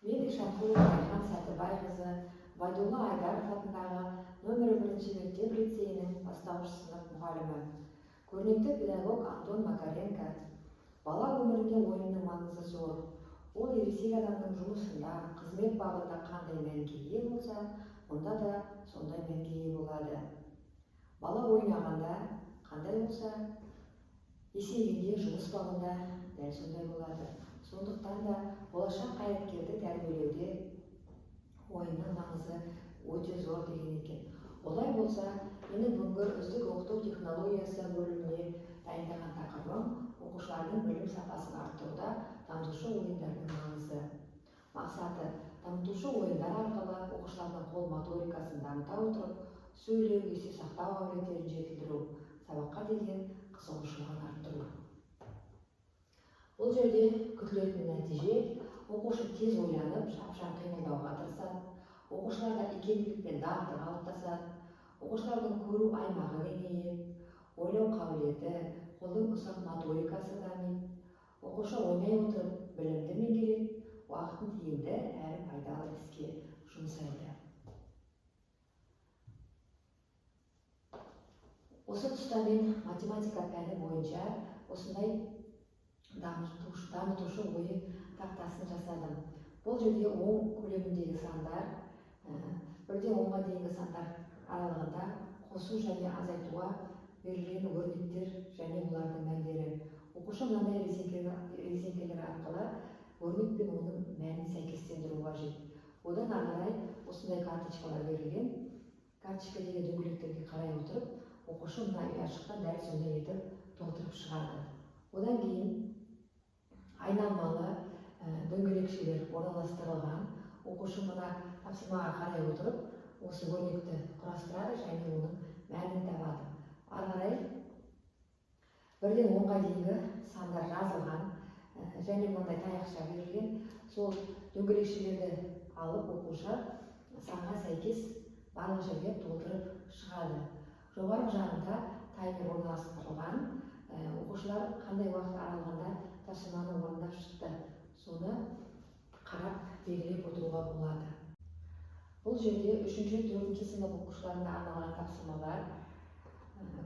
Мен Ишанқұлова Айхан Сәтібайқызы Байдулла Айдаров атындағы нөмірі 1 мектеп лицейінің бастауыш сынып мұғалімі. Көрнекті педагог Антон Макаренко. Бала өмірінде ойынның маңызы зор. Ол ересек адамның жұмысында, қызмет бабында қандай мәнге ие болса, онда да сондай мәнге ие болады. Бала ойнағанда қандай болса, есейгенде жұмыс бабында дәл сондай болады. Сондықтан да болашақ қайраткерді тәрбиелеуде ойынның маңызы өте зор деген екен. Олай болса, менің бүгінгі үздік оқыту технологиясы бөліміне дайындаған тақырыбым оқушылардың білім сапасын арттыруда дамытушы ойындардың маңызы. Мақсаты дамытушы ойындар арқылы оқушылардың қол моторикасын дамыта отырып, сөйлеу, есте сақтау қабілеттерін жетілдіру, сабаққа деген қызығушылығын арттыру. Бұл жерде күтілетін нәтиже оқушы тез ойланып, шапшаң қимылдауға тырысады, оқушыларда икемділік пен дағды қалыптасады, оқушылардың көру аймағы кеңейеді, ойлау қабілеті, қолдың ұсақ моторикасы дамиды, оқушы ойнай отырып білімді меңгереді, уақытын тиімді әрі пайдалы іске жұмсайды. Осы тұста мен математика пәні бойынша осындай дамытушы ойын тақтасын жасадым. Бұл жерде оң көлеміндегі сандар, 1-ден 10-ға дейінгі сандар аралығында қосу және азайтуға берілген өрнектер және олардың мәндері. Оқушы мынандай резеңкелер арқылы өрнек пен оның мәнін сәйкестендіру қажет. Одан ары осындай карточкалар берілген. Карточкадегі дөңгелектерге қарай отырып, оқушы мына ұяшықтан дәл сондай етіп толтырып шығады. Одан кейін айналмалы дөңгелекшелер орналастырылған. Оқушы мына тапсырмаға қарай отырып, осы өрнекті құрастырады және оның мәнін табады. Ары қарай 1-ден 10-ға дейінгі сандар жазылған және мынандай таяқша берілген. Сол дөңгелекшелерді алып оқушы санға сәйкес барлық жерге толтырып шығады. Жоғарғы жағында таймер орналастырылған. Оқушылар қандай уақыт аралығында тапсырманы орындап шықты, соны қарап белгілеп отыруға болады. Бұл жерде 3-4 сынып оқушыларына арналған тапсырмалар,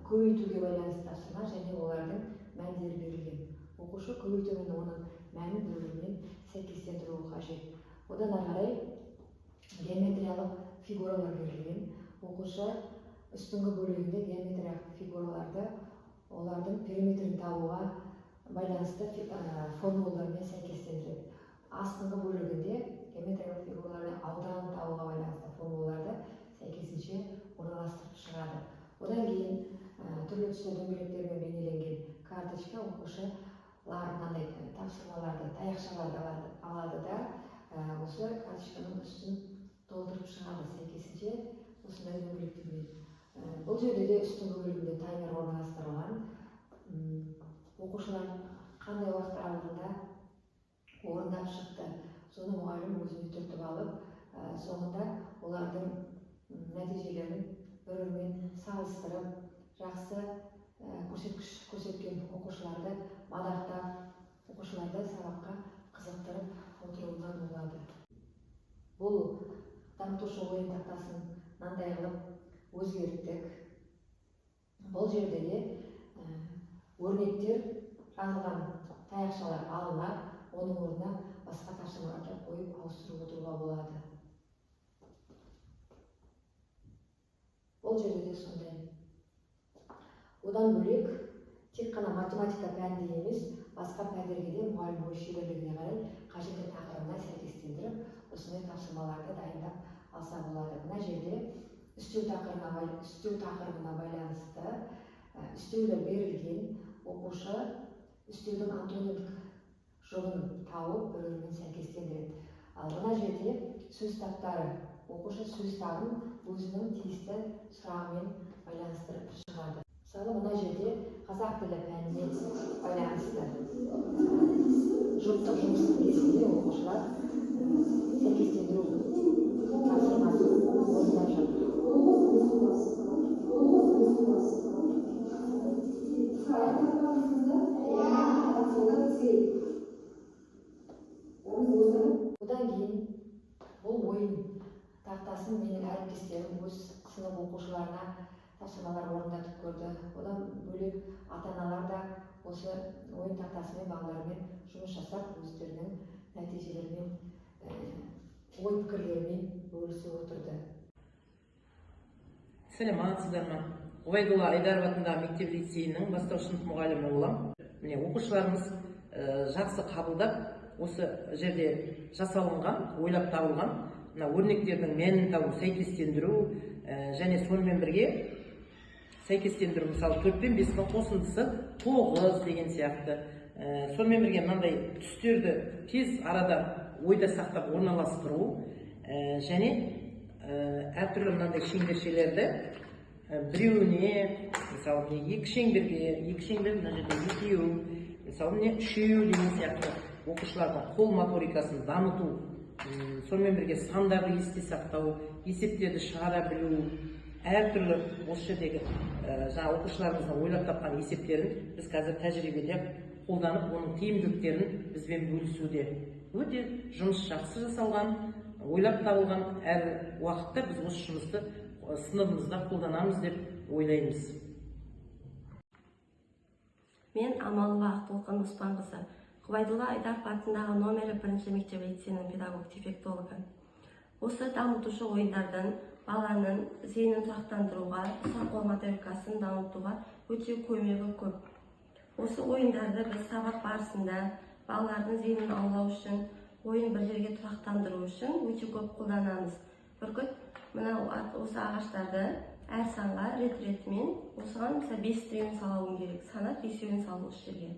көбейтуге байланысты тапсырма және олардың мәндері берілген. Оқушы көбейту мен оның мәнін бөліммен сәйкестендіруі қажет. Одан ары геометриялық фигуралар берілген. Оқушы үстіңгі бөлігінде геометриялық фигураларды олардың периметрін табуға байланысты формулалармен сәйкестендіреді. Астыңғы бөлігінде геометриялық фигуралардың ауданын табуға байланысты формулаларды сәйкесінше орналастырып шығады. Одан кейін түрлі түсті дөңгелектермен бейнеленген карточка оқушылар мынандай тапсырмаларды, таяқшаларды алады да осы карточканың үстін толтырып шығады сәйкесінше осындай дөңгелектермен. Бұл жерде де үстіңгі бөлігінде таймер орналастырылған. Оқушылар қандай уақыт аралығында орындап шықты, соны мұғалім өзіне түртіп алып, соңында олардың нәтижелерін бір-бірімен салыстырып, жақсы көрсеткіш көрсеткен оқушыларды мадақтап, оқушыларды сабаққа қызықтырып отыруына болады. Бұл дамытушы ойын тақтасын мынандай қылып өзгерттік. Бұл жерде де өрнектер жазылған таяқшалар алынып, оның орнына басқа тапсырмаларды қойып ауыстырып отыруға болады. Бұл жерде де сондай. Одан бөлек тек қана математика пәнінде емес, басқа пәндерге де мұғалім өз шеберлігіне қарай қажетті тақырыбына сәйкестендіріп, осындай тапсырмаларды дайындап алса болады. Мына жерде үстеу тақырыбына байланысты үстеулер берілген. Оқушы үстеудің антонимдік жұбын тауып бір-бірімен сәйкестендіреді. Ал мына жерде сөз таптары. Оқушы сөз табын өзінің тиісті сұрағымен байланыстырып шығады. Мысалы, мына жерде қазақ тілі пәніне байланысты жұптық жұмыстың кезінде оқушылар сәйкестендіру тапсырмасын орындап жатыр. Одан кейін тақтасын менің әріптестерім өз сынып оқушыларына тапсырмалар орындатып көрді. Одан бөлек ата-аналар да осы ойын тақтасымен балалармен жұмыс жасап өздерінің нәтижелерімен, ой пікірлерімен бөлісіп отырды. Саламатсыздар ма? Ғұбайдолла Айдаров атындағы мектеп лицейінің бастауыш сынып мұғалімі боламын. Міне оқушыларымыз жақсы қабылдап, осы жерде жасалынған, ойлап табылған мына өрнектердің мәнін табу, сәйкестендіру және сонымен бірге сәйкестендіру, мысалы 4 пен 5-дің қосындысы 9 деген сияқты. Сонымен бірге мынандай түстерді тез арада ойда сақтап орналастыру және әртүрлі мынандай шеңбершелерді біреуіне, мысалы екі шеңбер мына жерде екеу, мысалы міне үшеу деген сияқты оқушылардың қол моторикасын дамыту, сонымен бірге сандарды есте сақтау, есептерді шығара білу, әртүрлі осы жердегі оқушыларымыздың ойлап тапқан есептерін біз қазір тәжірибеде қолданып, оның тиімділіктерін бізбен бөлісуде. Өте жұмыс жақсы жасалған, ойлап табылған, әр уақытта біз осы жұмысты сыныбымызда қолданамыз деп ойлаймыз. Мен Амалова Ақтолқын Оспанқызы, Ғұбайдолла Айдаров атындағы номері 1 мектеп лицейінің педагог-дефектологы. Осы дамытушы ойындардың баланың зейінін тұрақтандыруға, сақол моторикасын дамытуға өте көмегі көп. Осы ойындарды біз сабақ барысында балалардың зейінін аулау үшін, ойын бір жерге тұрақтандыру үшін өте көп қолданамыз. Бүркіт мына осы ағаштарды әр санға рет-ретімен осыған 5-тен салауым керек. Санап 5-еуін салу осы жерге.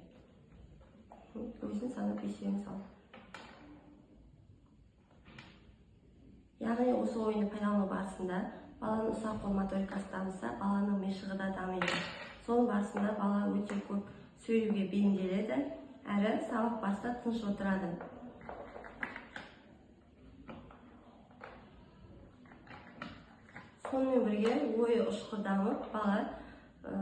Өзін санап 5-еуін салу. Яғни осы ойынды пайдалану барысында баланың ұсақ қол моторикасы дамыса, баланың мишығы да дамиды. Сол барысында бала өте көп сөйлеуге бейімделеді, әрі сабақ барысында тыныш отырады. Сонымен бірге ойы ұшқыр дамып, бала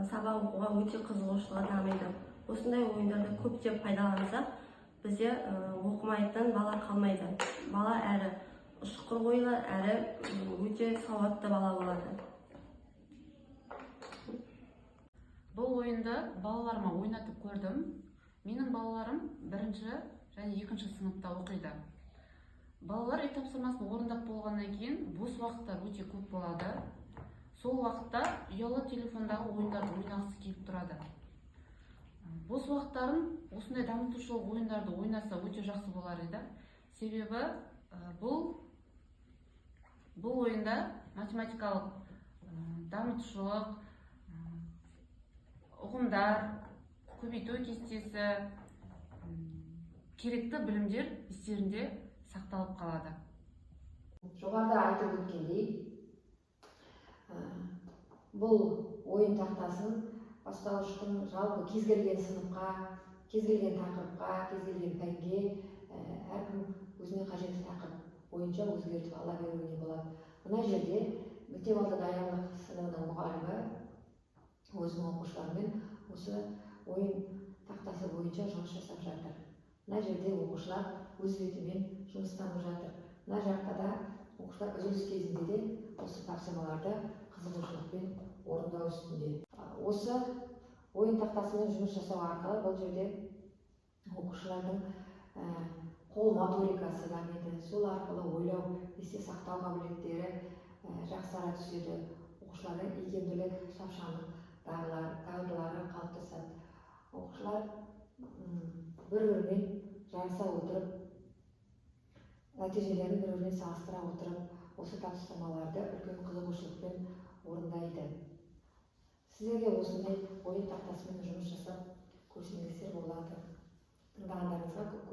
сабақ оқуға өте қызығушылығы дамиды. Осындай ойындарды көптеп пайдалансақ, бізде оқымайтын бала қалмайды. Бала әрі ұшқыр ойлы, әрі өте сауатты бала болады. Бұл ойынды балаларыма ойнатып көрдім. Менің балаларым 1-ші және 2-ші сыныпта оқиды. Балалар үй тапсырмасын орындап болғаннан кейін бос уақыттар өте көп болады. Сол уақытта ұялы телефондағы ойындарды ойнағысы келіп тұрады. Бос уақыттарын осындай дамытушылық ойындарды ойнаса өте жақсы болар еді. Себебі бұл ойында математикалық дамытушылық, ұғымдар, көбейту кестесі, керекті білімдер естерінде сақталып қалады. Жоғарыда айтып өткендей, бұл ойын тақтасын бастауыштың жалпы кез келген сыныпқа, кез келген тақырыпқа, кез келген пәнге, әркім өзіне қажетті тақырып бойынша өзгертіп ала беруіне болады. Мына жерде мектеп алды даярлық сыныбының мұғалімі өзінің оқушыларымен осы ойын тақтасы бойынша жұмыс жасап жатыр. Мына жерде оқушылар өз ретімен жұмыстанып жатыр. Мына жақта да оқушылар үзіліс кезінде де осы тапсырмаларды қызығушылықпен орындау үстінде. Осы ойын тақтасымен жұмыс жасау арқылы бұл жерде оқушылардың қол моторикасы дамиды. Сол арқылы ойлау, есте сақтау қабілеттері жақсара түседі. Оқушылардың икемділік, шапшаңдық дағдылары қалыптасады. Оқушылар бір-бірімен жарыса отырып, нәтижелерін бір-бірімен салыстыра отырып, осы тапсырмаларды үлкен қызығушылықпен орындайды. Сіздерге осындай ойын тақтасымен жұмыс жасап көрсеңіздер болады. Тыңдағандарыңызға көп